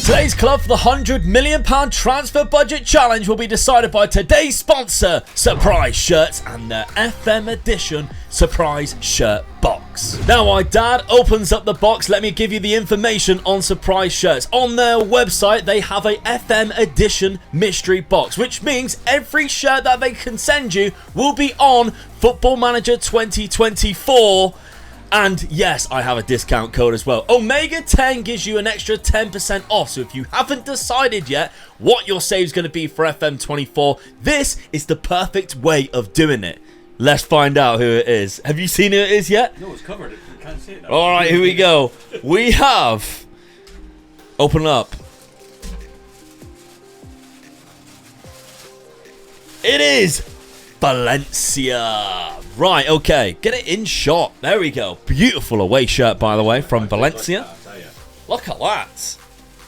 Today's club for the £100 million transfer budget challenge will be decided by today's sponsor, Surprise Shirts, and their FM edition Surprise Shirt box. Now, while Dad opens up the box, let me give you the information on Surprise Shirts. On their website, they have a FM edition mystery box, which means every shirt that they can send you will be on Football Manager 2024. And yes, I have a discount code as well. Omega 10 gives you an extra 10% off. So if you haven't decided yet what your save is going to be for FM24, this is the perfect way of doing it. Let's find out who it is. Have you seen who it is yet? No, it's covered. You can't see it now. All right, here we go. We have... Open up. It is Valencia. Right, okay. Get it in shot. There we go. Beautiful away shirt, by the way, from Valencia. Look at that.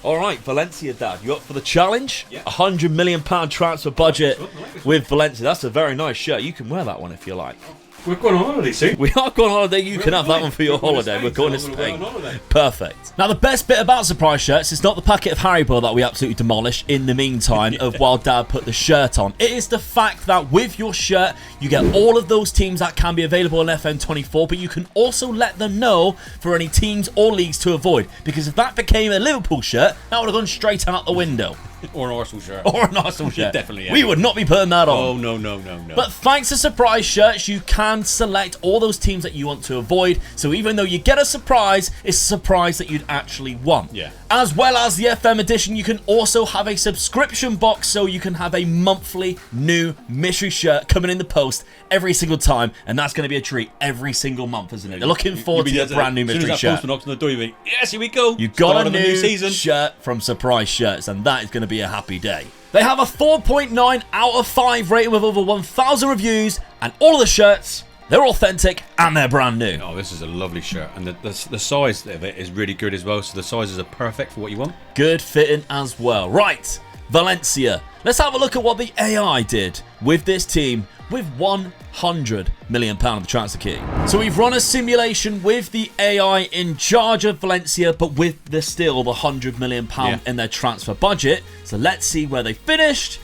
All right, Valencia, Dad. You up for the challenge? Yeah. £100 million transfer budget with Valencia. That's a very nice shirt. You can wear that one if you like. We're going on holiday soon. We are going on holiday. You can have that one for your holiday. We're going to Spain. Perfect. Now, the best bit about Surprise Shirts is not the packet of Haribo that we absolutely demolished in the meantime of while Dad put the shirt on. It is the fact that with your shirt, you get all of those teams that can be available in FM24, but you can also let them know for any teams or leagues to avoid. Because if that became a Liverpool shirt, that would have gone straight out the window. Or an Arsenal shirt. Or an Arsenal shirt. Definitely, yeah. We would not be putting that on. Oh, no. But thanks to Surprise Shirts, you can select all those teams that you want to avoid. So even though you get a surprise, it's a surprise that you'd actually want. Yeah. As well as the FM edition, you can also have a subscription box, so you can have a monthly new mystery shirt coming in the post every single time. And that's going to be a treat every single month, isn't it? You're looking forward to a brand new mystery shirt. As soon as that postman knocks on the door, you think, yes, here we go. You got a new shirt from Surprise Shirts, and that is going to be a happy day. They have a 4.9 out of 5 rating with over 1,000 reviews, and all of the shirts, they're authentic and they're brand new. Oh, this is a lovely shirt, and the size of it is really good as well, so the sizes are perfect for what you want. Good fitting as well. Right, Valencia. Let's have a look at what the AI did with this team with £100 million of the transfer key. So we've run a simulation with the AI in charge of Valencia, but with still the £100 million in their transfer budget. So let's see where they finished.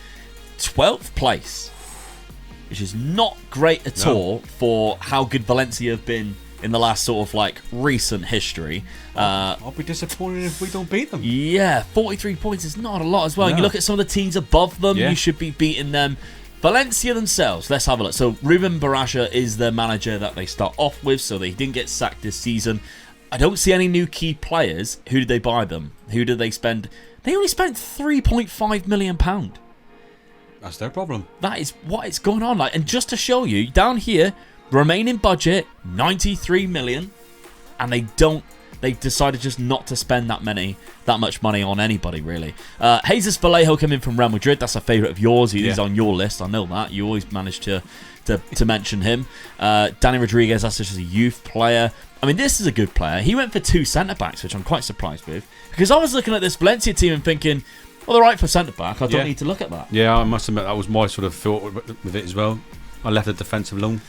12th place, which is not great at all for how good Valencia have been in the last sort of like recent history. I'll be disappointed if we don't beat them. Yeah, 43 points is not a lot as well. No. You look at some of the teams above them, you should be beating them. Valencia themselves, let's have a look. So Ruben Baraja is the manager that they start off with, so they didn't get sacked this season. I don't see any new key players. Who did they buy them? Who did they spend? They only spent £3.5 million. That's their problem. That is what is going on. Like, and just to show you, down here, remaining budget, 93 million, and they've decided just not to spend that much money on anybody, really. Jesus Vallejo came in from Real Madrid. That's a favourite of yours. He's on your list. I know that. You always manage to mention him. Danny Rodriguez, that's just a youth player. I mean, this is a good player. He went for 2 centre-backs, which I'm quite surprised with. Because I was looking at this Valencia team and thinking, well, they're right for centre-back. I don't need to look at that. Yeah, I must admit, that was my sort of thought with it as well. I left the defensive alone.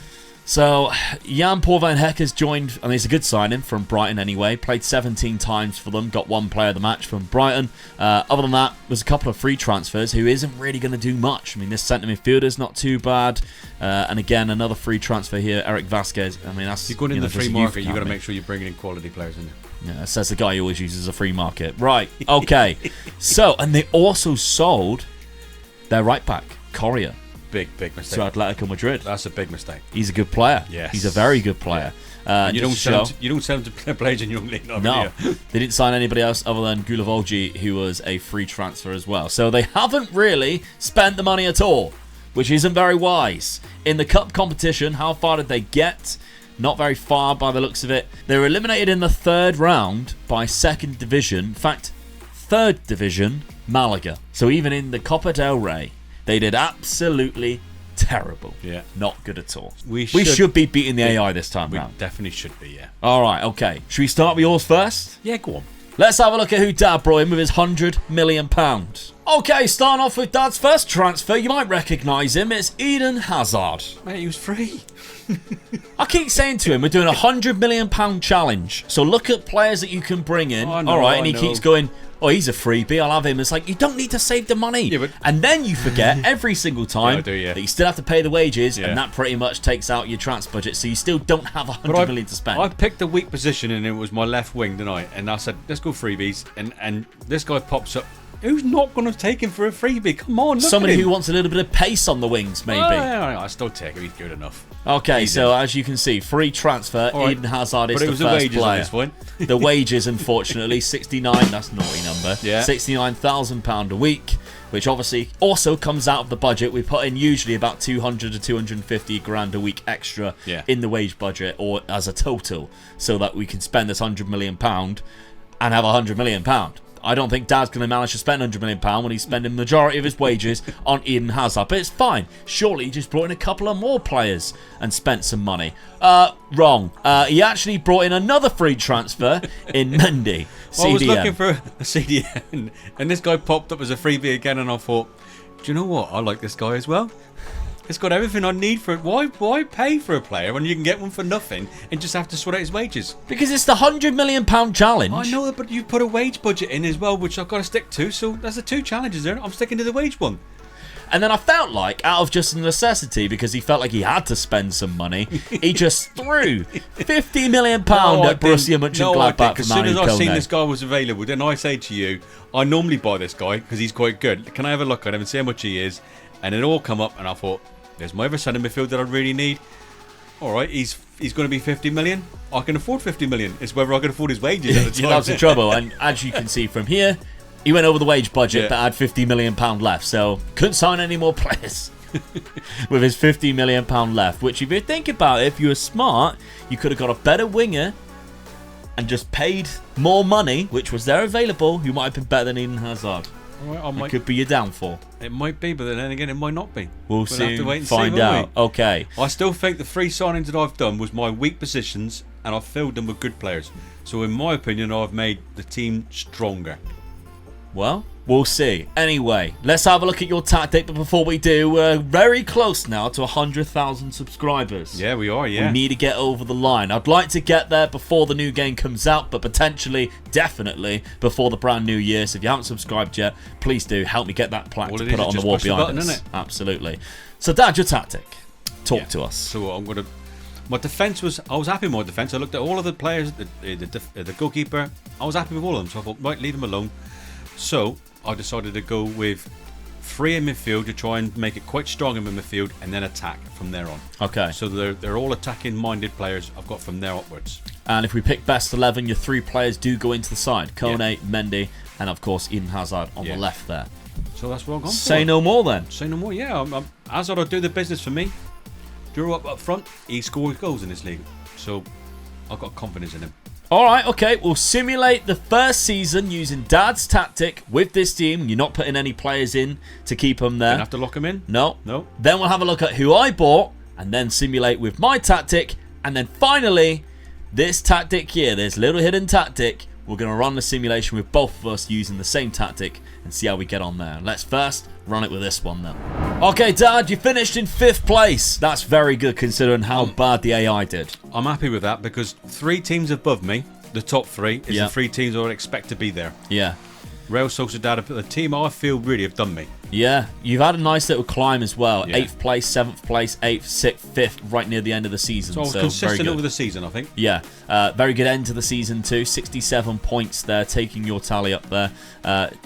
So, Jan-Paul van Heck has joined, and it's a good signing from Brighton anyway. Played 17 times for them, got 1 player of the match from Brighton. Other than that, there's a couple of free transfers who isn't really going to do much. I mean, this centre midfielder's not too bad. And again, another free transfer here, Eric Vasquez. I mean, that's... You're going in the free market, you've got to make sure you're bringing in quality players in there. Yeah, says the guy who always uses a free market. Right, okay. So, and they also sold their right-back, Corsair. Big mistake. To Atletico Madrid. That's a big mistake. He's a good player. Yes. He's a very good player. Yeah. You don't sell him to players in your league. No. They didn't sign anybody else other than Gulivolgi, who was a free transfer as well. So they haven't really spent the money at all, which isn't very wise. In the cup competition, how far did they get? Not very far by the looks of it. They were eliminated in the 3rd round by 2nd division. In fact, 3rd division, Malaga. So even in the Copa del Rey, they did absolutely terrible. Yeah. Not good at all. We should be beating the AI this time round. round. Definitely should be, yeah. All right, okay. Should we start with yours first? Yeah, go on. Let's have a look at who Dad brought in with his £100 million. Okay, starting off with Dad's first transfer. You might recognise him. It's Eden Hazard. Mate, he was free. I keep saying to him, we're doing a £100 million challenge. So look at players that you can bring in. All right, and he keeps going, oh, he's a freebie, I'll have him. It's like, you don't need to save the money. Yeah, but... And then you forget every single time that you still have to pay the wages, and that pretty much takes out your transfer budget, so you still don't have 100 million to spend. I picked a weak position, and it was my left wing, didn't I? And I said, let's go freebies. And this guy pops up. Who's not going to take him for a freebie? Come on, somebody who wants a little bit of pace on the wings, maybe. I still take him. He's good enough. Okay, so as you can see, free transfer. Right. Eden Hazard is the first wages player. On this one. The wages, unfortunately, 69. That's a naughty number. Yeah. £69,000 a week, which obviously also comes out of the budget. We put in usually about 200 to 250 grand a week extra in the wage budget, or as a total, so that we can spend this £100 million and have £100 million. I don't think Dad's going to manage to spend £100 million when he's spending the majority of his wages on Eden Hazard. But it's fine. Surely he just brought in a couple of more players and spent some money. Wrong. He actually brought in another free transfer in Mendy. Well, I was looking for a CDM, and this guy popped up as a freebie again, and I thought, do you know what? I like this guy as well. It's got everything I need for it. Why pay for a player when you can get one for nothing and just have to sort out his wages? Because it's the £100 million challenge. I know that, but you put a wage budget in as well, which I've got to stick to. So that's the two challenges there. I'm sticking to the wage one. And then I felt like, out of just necessity, because he felt like he had to spend some money, he just threw £50 million at Borussia Mönchengladbach. As soon as I seen this guy was available, then I say to you, I normally buy this guy because he's quite good. Can I have a look at him and see how much he is? And it all come up, and I thought, there's my other centre midfield that I really need. All right, he's going to be 50 million. I can afford 50 million. It's whether I can afford his wages at the time. That's the trouble. And as you can see from here, he went over the wage budget but had £50 million left. So couldn't sign any more players with his £50 million left. Which, if you think about it, if you were smart, you could have got a better winger and just paid more money, which was there available, who might have been better than Eden Hazard. Right, it could be your downfall. It might be, but then again, it might not be. We'll soon have to wait and find out. Okay. I still think the 3 signings that I've done was my weak positions, and I've filled them with good players. So, in my opinion, I've made the team stronger. Well, we'll see. Anyway, let's have a look at your tactic. But before we do, we're very close now to 100,000 subscribers. Yeah, we are, yeah. We need to get over the line. I'd like to get there before the new game comes out, but potentially, definitely, before the brand new year. So if you haven't subscribed yet, please do help me get that plaque to put it on the wall behind us. Absolutely. So, Dad, your tactic. Talk to us. So I'm going to... My defence was... I was happy with my defence. I looked at all of the players, the goalkeeper. I was happy with all of them. So I thought, right, leave them alone. So I decided to go with 3 in midfield to try and make it quite strong in midfield, and then attack from there on. Okay. So they're all attacking-minded players I've got from there upwards. And if we pick best 11, your 3 players do go into the side. Kone, Mendy, and of course Eden Hazard on the left there. So that's what I've gone for. Say no more then. Say no more, yeah. Hazard will do the business for me. Drew up front, he scores goals in this league. So I've got confidence in him. Alright, okay, we'll simulate the first season using Dad's tactic with this team. You're not putting any players in to keep them there. Don't have to lock them in? No. Then we'll have a look at who I bought, and then simulate with my tactic. And then finally, this tactic here, this little hidden tactic, we're going to run the simulation with both of us using the same tactic and see how we get on there. Let's first run it with this one though. Okay, Dad, you finished in 5th place. That's very good considering how bad the AI did. I'm happy with that because 3 teams above me, the top 3, is the 3 teams I would expect to be there. Yeah. Real Sociedad, the team I feel really have done me. Yeah, you've had a nice little climb as well. Yeah. 8th place, 7th place, 8th, 6th, 5th, right near the end of the season. So I was consistent over the season, I think. Yeah, very good end to the season too. 67 points there, taking your tally up there.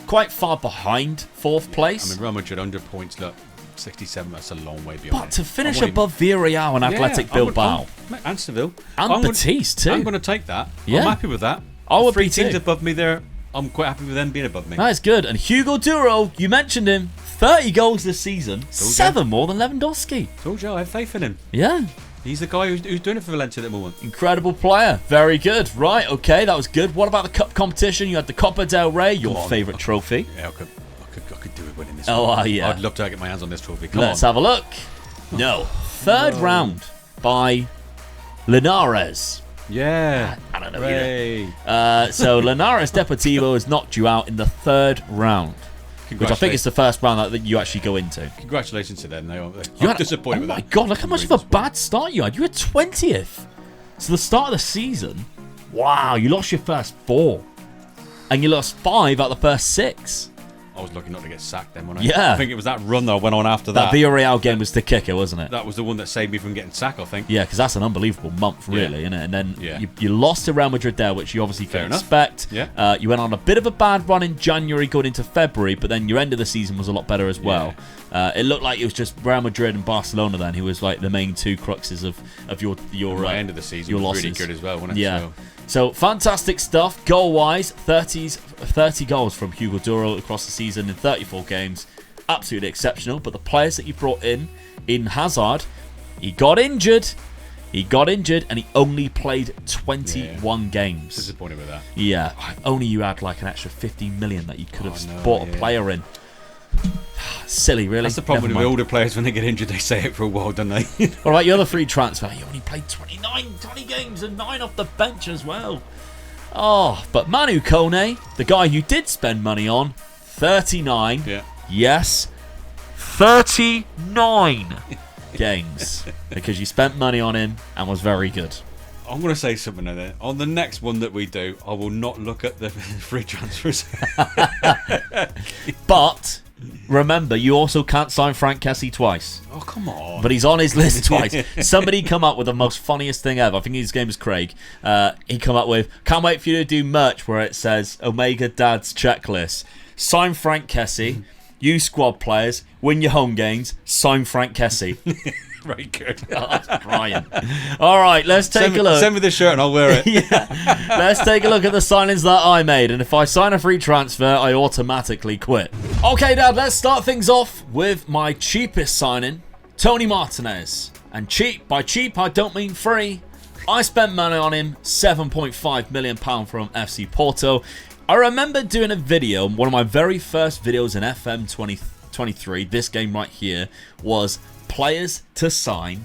Quite far behind 4th place. I mean, Real Madrid 100 points, look, 67, that's a long way beyond. But to finish above Villarreal and Athletic Bilbao. And Seville. And Betis too. I'm going to take that. Yeah. I'm happy with that. I would 3 teams above me there. I'm quite happy with them being above me. That is good. And Hugo Duro, you mentioned him. 30 goals this season. 7 more than Lewandowski. Told you, I have faith in him. Yeah. He's the guy who's doing it for Valencia at the moment. Incredible player. Very good. Right, okay, that was good. What about the cup competition? You had the Copa del Rey, your favourite trophy. Yeah, I could do it winning this one. Yeah. I'd love to get my hands on this trophy. Let's have a look. No. 3rd round by Linares. Yeah. I don't know either. So Linares Deportivo has knocked you out in the 3rd round. Which I think is the first round that you actually go into. Congratulations to them. I'm disappointed with that. Oh my God, look how much of a bad start you had. You were 20th. So the start of the season. Wow, you lost your first 4. and you lost 5 out of the first 6. I was lucky not to get sacked then, wasn't I? Yeah. I think it was that run that I went on after that. That Villarreal game was the kicker, wasn't it? That was the one that saved me from getting sacked, I think. Yeah, because that's an unbelievable month, really, isn't it? And then Yeah. you lost to Real Madrid there, which you obviously Fair can enough. expect. Yeah. You went on a bit of a bad run in January going into February, but then your end of the season was a lot better as well. It looked like it was just Real Madrid and Barcelona then who was like the main 2 cruxes of your My end of the season your was losses. really good as well, wasn't it? Yeah. So fantastic stuff. Goal-wise, 30 goals from Hugo Duro across the season in 34 games. Absolutely exceptional. But the players that you brought in Hazard, he got injured. And he only played 21 games. Disappointed with that. Yeah. If only you had like an extra 15 million that you could have bought a player in. Silly, really. That's the problem with older players. When they get injured, they say it for a while, don't they? All right, your other free transfer. You only played 20 games and 9 off the bench as well. Oh, but Manu Kone, the guy you did spend money on, 39. Yeah. Yes, 39 games because you spent money on him and was very good. I'm going to say something there. On the next one that we do, I will not look at the free transfers. But remember, you also can't sign Frank Kessie twice. Oh, come on. But he's on his list twice. Somebody come up with the most funniest thing ever. I think his name is Craig. He come up with, can't wait for you to do merch where it says Omega Dad's checklist. Sign Frank Kessie. Use squad players. Win your home games. Sign Frank Kessie. Very good. Oh, that's Brian. All right, let's take a look. Send me the shirt and I'll wear it. Yeah. Let's take a look at the signings that I made. And if I sign a free transfer, I automatically quit. Okay, Dad, let's start things off with my cheapest signing, Tony Martinez. And cheap, by cheap, I don't mean free. I spent money on him, £7.5 million from FC Porto. I remember doing a video, one of my very first videos in FM 2023, this game right here, was players to sign.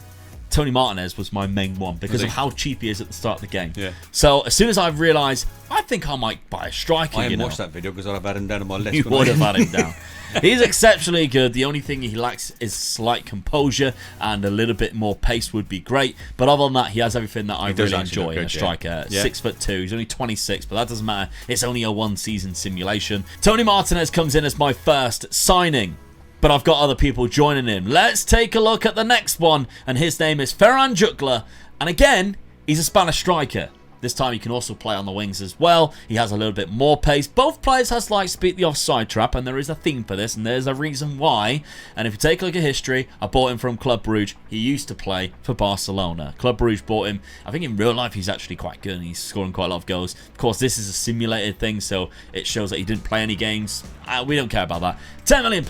Tony Martinez was my main one because of how cheap he is at the start of the game. Yeah. So as soon as I realised, I think I might buy a striker. I haven't watched that video because I've had him down on my list. You would have had him down. He's exceptionally good. The only thing he lacks is slight composure and a little bit more pace would be great. But other than that, he has everything that I really enjoy in a striker. Yeah. 6'2". He's only 26, but that doesn't matter. It's only a one-season simulation. Tony Martinez comes in as my first signing. But I've got other people joining him. Let's take a look at the next one. And his name is Ferran Jutgla. And again, he's a Spanish striker. This time he can also play on the wings as well. He has a little bit more pace. Both players has like speed the offside trap, and there is a theme for this, and there's a reason why. And if you take a look at history, I bought him from Club Brugge. He used to play for Barcelona. Club Brugge bought him. I think in real life he's actually quite good, and he's scoring quite a lot of goals. Of course, this is a simulated thing, so it shows that he didn't play any games. We don't care about that. £10 million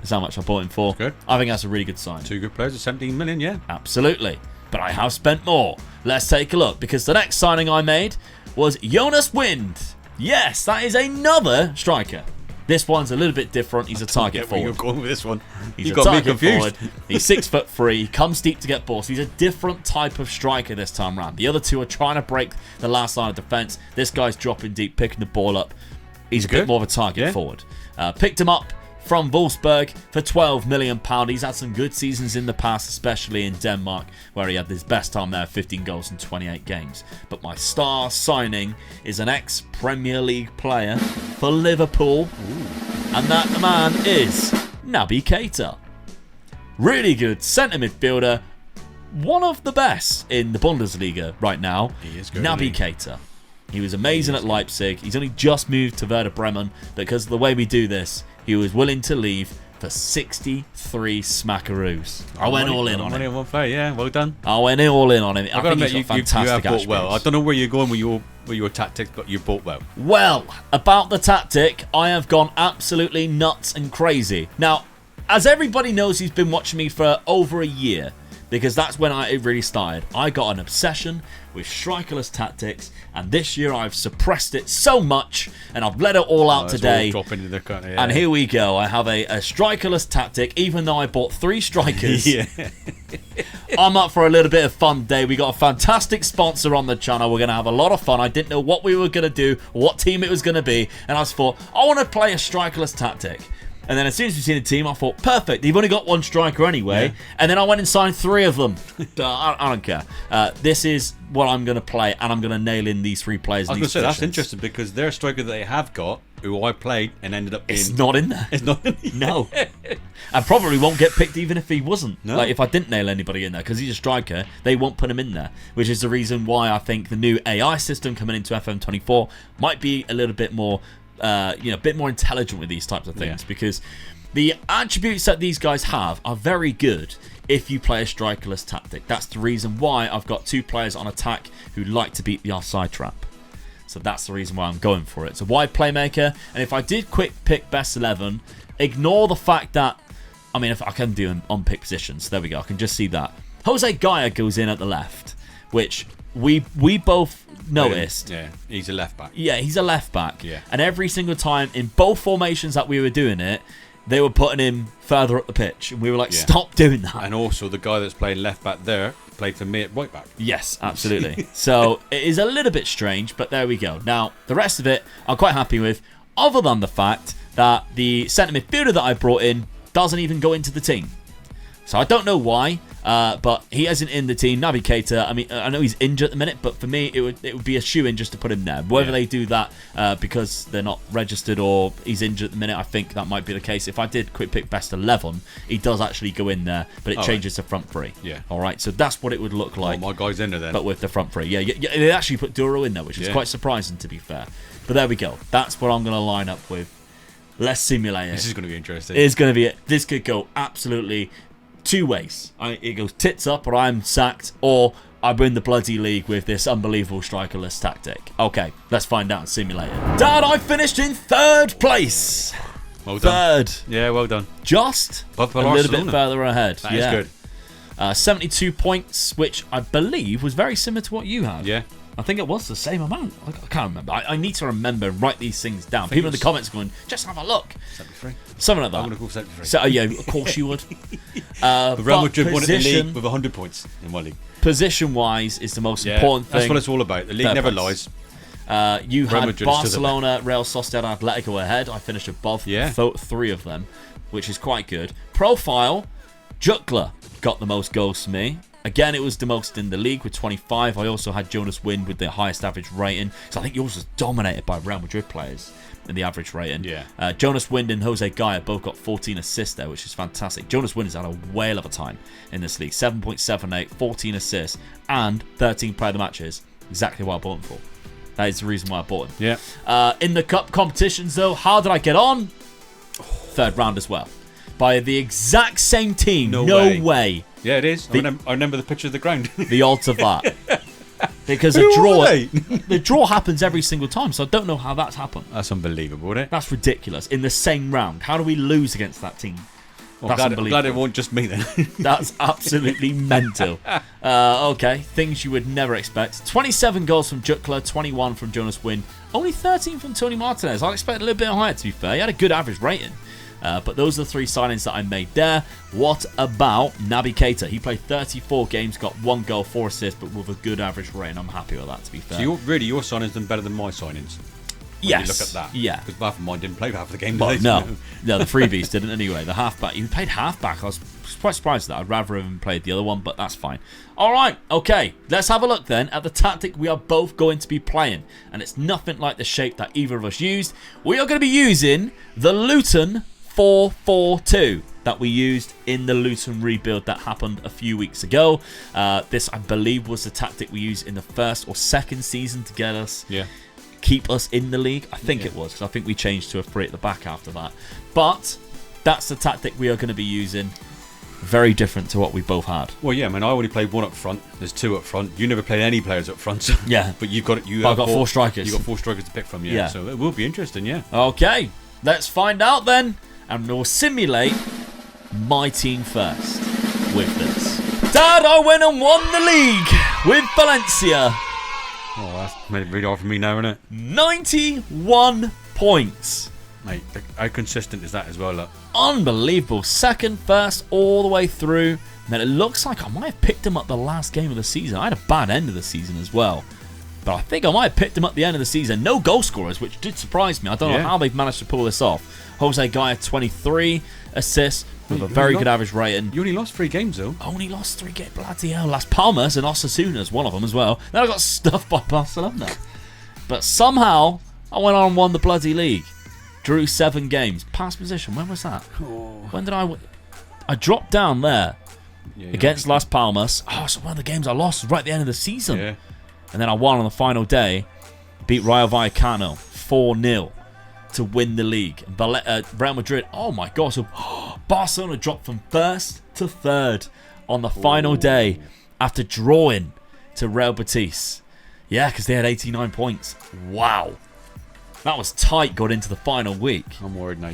is how much I bought him for. Good. I think that's a really good sign. 2 good players at 17 million, yeah. Absolutely. But I have spent more. Let's take a look, because the next signing I made was Jonas Wind. Yes, that is another striker. This one's a little bit different. He's a target Where you're forward. going with this one. He's You a got me target confused. forward. He's 6'3". He comes deep to get balls. He's a different type of striker this time round. The other two are trying to break the last line of defense. This guy's dropping deep, picking the ball up. He's a bit more of a target forward. Picked him up from Wolfsburg for £12 million. He's had some good seasons in the past, especially in Denmark, where he had his best time there, 15 goals in 28 games. But my star signing is an ex-Premier League player for Liverpool. And that man is Naby Keita. Really good centre midfielder. One of the best in the Bundesliga right now. He is good. Naby Keita. He was amazing at Leipzig. He's only just moved to Werder Bremen because of the way we do this. He was willing to leave for 63 smackaroos. I went all in on Money him. on one player, yeah. Well done. I went all in on him. I think admit, he's got you fantastic have bought well. I attributes. don't know where you're going with your tactics, but you bought well. Well, about the tactic, I have gone absolutely nuts and crazy. Now, as everybody knows who's been watching me for over a year, because that's when it really started, I got an obsession with Strikerless tactics, and this year I've suppressed it so much, and I've let it all out today. All dropping into the corner, yeah. And here we go. I have a Strikerless tactic, even though I bought 3 strikers. Yeah. I'm up for a little bit of fun today. We got a fantastic sponsor on the channel. We're going to have a lot of fun. I didn't know what we were going to do, what team it was going to be, and I just thought, I want to play a Strikerless tactic. And then as soon as we seen a team, I thought, perfect, they've only got one striker anyway. Yeah. And then I went and signed 3 of them. I don't care. This is what I'm going to play, and I'm going to nail in these 3 players. I was going to say, that's interesting, because their striker that they have got, who I played and ended up being... It's not in there. It's not in there. No. And probably won't get picked even if he wasn't. No. Like, if I didn't nail anybody in there, because he's a striker, they won't put him in there. Which is the reason why I think the new AI system coming into FM24 might be a little bit more... a bit more intelligent with these types of things, because the attributes that these guys have are very good if you play a strikerless tactic. That's the reason why I've got 2 players on attack who like to beat the offside trap. So that's the reason why I'm going for it. It's a wide playmaker, and if I did quick pick best 11, ignore the fact that, I mean, if I can do on pick positions, there we go, I can just see that. Jose Gaia goes in at the left, which we both noticed. Yeah, he's a left back. Yeah, he's a left back. Yeah. And every single time in both formations that we were doing it, they were putting him further up the pitch. And we were like, stop doing that. And also, the guy that's playing left back there played for me at right back. Yes, absolutely. So it is a little bit strange, but there we go. Now, the rest of it, I'm quite happy with, other than the fact that the centre midfielder that I brought in doesn't even go into the team. So I don't know why, but he isn't in the team. Naby Keita, I mean, I know he's injured at the minute, but for me, it would be a shoe-in just to put him there. Whether they do that because they're not registered or he's injured at the minute, I think that might be the case. If I did quick pick best 11, he does actually go in there, but it changes to front 3. Yeah. All right, so that's what it would look like. Oh, my guy's in there then. But with the front 3. Yeah, they actually put Duro in there, which is quite surprising, to be fair. But there we go. That's what I'm going to line up with. Let's simulate it. This is going to be interesting. It's going to be it. This could go absolutely 2 ways. It goes tits up, or I'm sacked, or I win the bloody league with this unbelievable strikerless tactic. Okay, let's find out and simulate it. Dad, I finished in 3rd place. Well done. 3rd. Yeah, well done. Just a little bit further ahead. That is good. 72 points, which I believe was very similar to what you had. Yeah. I think it was the same amount. I can't remember. I need to remember and write these things down. People in the comments going, just have a look. 73. Something like that. I'm going to call 73. So, yeah, of course you would. The Real Madrid won it in the league with 100 points in my league. Position-wise is the most important thing. That's what it's all about. The league never lies. You had Barcelona, Real Sociedad, Atletico ahead. I finished above 3 of them, which is quite good. Profile, Jutgla got the most goals for me. Again, it was the most in the league with 25. I also had Jonas Wind with the highest average rating. So I think yours was dominated by Real Madrid players in the average rating. Yeah. Jonas Wind and Jose Gaia both got 14 assists there, which is fantastic. Jonas Wind has had a whale of a time in this league. 7.78, 14 assists, and 13 player of the matches. Exactly what I bought him for. That is the reason why I bought him. Yeah. In the cup competitions, though, how did I get on? 3rd round as well. By the exact same team. No way. Yeah, it is. I remember the picture of the ground. The odds of that. Because the draw happens every single time, so I don't know how that's happened. That's unbelievable, isn't it? That's ridiculous. In the same round. How do we lose against that team? Well, I'm glad it wasn't just me then. That's absolutely mental. Okay, things you would never expect. 27 goals from Jutgla, 21 from Jonas Wind, only 13 from Tony Martinez. I expect a little bit higher, to be fair. He had a good average rating. But those are the 3 signings that I made there. What about Naby Keita? He played 34 games, got 1 goal, 4 assists, but with a good average rating. I'm happy with that, to be fair. So your signings done better than my signings? Yes. You look at that. Yeah. Because half of mine didn't play half of the game. Well, no, the freebies didn't anyway. The halfback, he played halfback. I was quite surprised at that. I'd rather have played the other one, but that's fine. All right, okay. Let's have a look then at the tactic we are both going to be playing. And it's nothing like the shape that either of us used. We are going to be using the Luton 4-4-2 that we used in the Luton rebuild that happened a few weeks ago. This, I believe, was the tactic we used in the 1st or 2nd season to get us, keep us in the league. I think it was, because I think we changed to a 3 at the back after that. But that's the tactic we are going to be using. Very different to what we both had. Well, yeah, I mean, I only played 1 up front. There's 2 up front. You never played any players up front. So yeah. But you've got I've got 4 strikers. You've got 4 strikers to pick from, yeah. So it will be interesting, yeah. Okay, let's find out then. And we'll simulate my team first with this. Dad, I went and won the league with Valencia. Oh, that's made it really hard for me now, isn't it? 91 points. Mate, how consistent is that as well, look? Unbelievable. 2nd, 1st, all the way through. And then it looks like I might have picked him up the last game of the season. I had a bad end of the season as well. But I think I might have picked him up at the end of the season. No goal scorers, which did surprise me. I don't know how they've managed to pull this off. Jose Guy, 23 assists with a very good average rating. You only lost 3 games, though. Only lost 3 games. Bloody hell. Las Palmas and Osasuna's one of them as well. Then I got stuffed by Barcelona. But somehow, I went on and won the bloody league. Drew 7 games. Past position, when was that? When did I dropped down there against Las Palmas. Oh, so one of the games I lost was right at the end of the season. Yeah. And then I won on the final day. Beat Rayo Vallecano 4-0 to win the league. Real Madrid, oh my God. So Barcelona dropped from 1st to 3rd on the final day after drawing to Real Betis. Yeah, because they had 89 points. Wow. That was tight going into the final week. I'm worried now.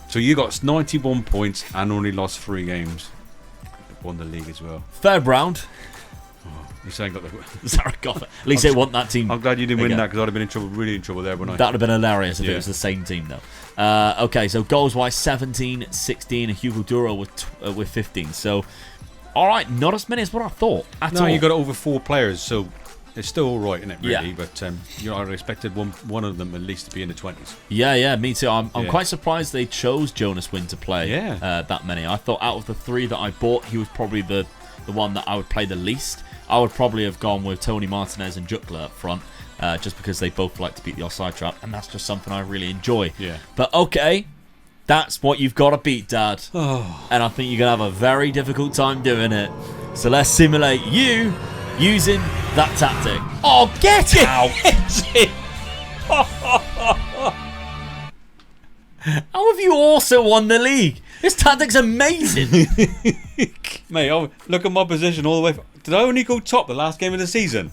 So you got 91 points and only lost 3 games. Won the league as well. 3rd round. You saying got the Zaragoza. At least they want that team. I'm glad you didn't win that because I'd have been in trouble, really in trouble there, wouldn't I? That would have been hilarious if it was the same team, though. Okay, so goals-wise, 17, 16, and Hugo Duro with 15. So, all right, not as many as what I thought at all. No, you got over 4 players, so it's still all right, isn't it, really? Yeah. But I expected one of them at least to be in the 20s. Yeah, me too. I'm quite surprised they chose Jonas Wynn to play that many. I thought out of the 3 that I bought, he was probably the one that I would play the least. I would probably have gone with Tony Martinez and Jukla up front, just because they both like to beat the offside trap, and that's just something I really enjoy. Yeah. But okay, that's what you've got to beat, Dad. And I think you're going to have a very difficult time doing it. So let's simulate you using that tactic. Oh, get out! How have you also won the league? This tactic's amazing. Mate, look at my position all the way. Did I only go top the last game of the season?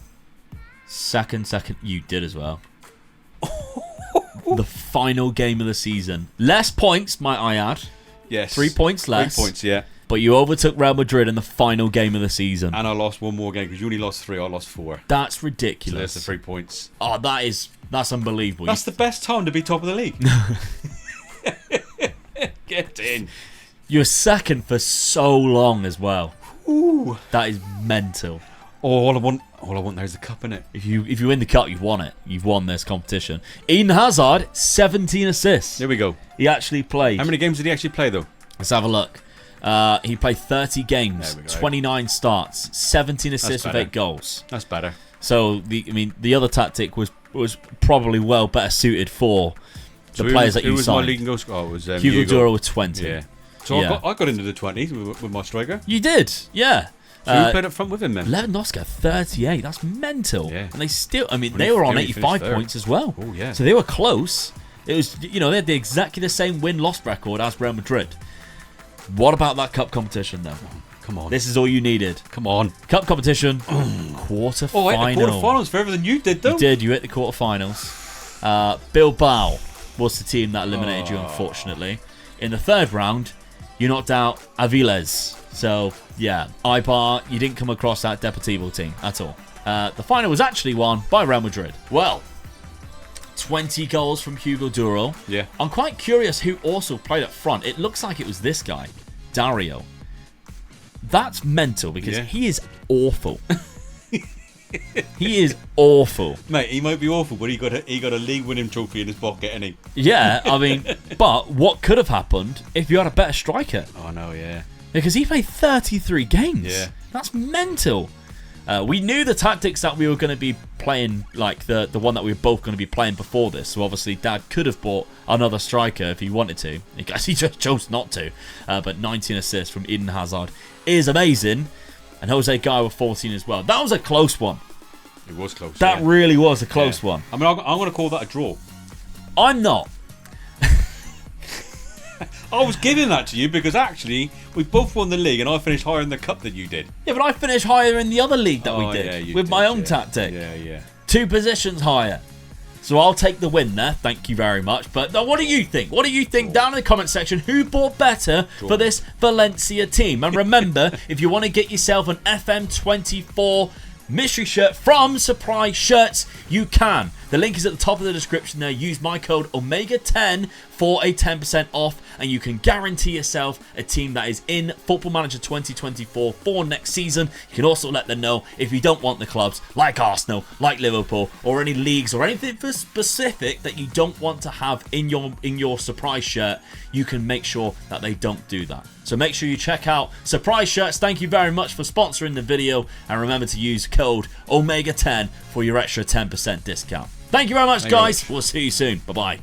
Second. You did as well. The final game of the season. Less points, might I add. Yes. 3 points less. 3 points, yeah. But you overtook Real Madrid in the final game of the season. And I lost 1 more game because you only lost 3. I lost 4. That's ridiculous. So there's the 3 points. Oh, that's unbelievable. That's the best time to be top of the league. Get in. You're second for so long as well. Ooh. That is mental. All I want there is the cup, innit? If you win the cup, you've won it. You've won this competition. Eden Hazard, 17 assists. There we go. He actually played. How many games did he actually play, though? Let's have a look. He played 30 games, 29 starts, 17 assists with 8 goals. That's better. So the other tactic was probably well better suited for the players that you signed. Who was my leading goal scorer? It was Hugo Duro with 20. Yeah. So I got into the 20s with my striker. You did, yeah. So who played up front with him then? Lewandowski, 38. That's mental. Yeah. And they were on 85 points as well. Oh yeah. So they were close. It was, they had exactly the same win-loss record as Real Madrid. What about that cup competition, though? Come on. This is all you needed. Come on. Cup competition, quarter-final. Oh, I hit the quarter-finals further than you did, though. You did. You hit the quarter-finals. Bilbao was the team that eliminated you, unfortunately. In the 3rd round, you knocked out Aviles. So, yeah, Eibar, you didn't come across that Deportivo team at all. The final was actually won by Real Madrid. Well, 20 goals from Hugo Duro. Yeah. I'm quite curious who also played up front. It looks like it was this guy, Dario. That's mental because he is awful. He is awful. Mate, he might be awful, but he got a league-winning trophy in his pocket, ain't he? Yeah, I mean, but what could have happened if you had a better striker? Oh, no, yeah. Because he played 33 games. Yeah. That's mental. We knew the tactics that we were going to be playing, like the one that we were both going to be playing before this. So obviously Dad could have bought another striker if he wanted to. I guess he just chose not to. But 19 assists from Eden Hazard is amazing. And Jose Guy with 14 as well. That was a close one. It was close. That really was a close one. I mean, I'm going to call that a draw. I'm not. I was giving that to you because actually we both won the league and I finished higher in the cup than you did. Yeah, but I finished higher in the other league that we did with my own tactic. Yeah. 2 positions higher. So I'll take the win there. Thank you very much. But what do you think? What do you think down in the comment section? Who bought better for this Valencia team? And remember, if you want to get yourself an FM24 mystery shirt from Surprise Shirts, you can. The link is at the top of the description there. Use my code Omega10 for a 10% off, and you can guarantee yourself a team that is in Football Manager 2024 for next season. You can also let them know if you don't want the clubs like Arsenal, like Liverpool, or any leagues or anything for specific that you don't want to have in your surprise shirt. You can make sure that they don't do that. So make sure you check out Surprise Shirts. Thank you very much for sponsoring the video, and remember to use code Omega10 for your extra 10% discount. Thank you very much, guys. We'll see you soon. Bye-bye.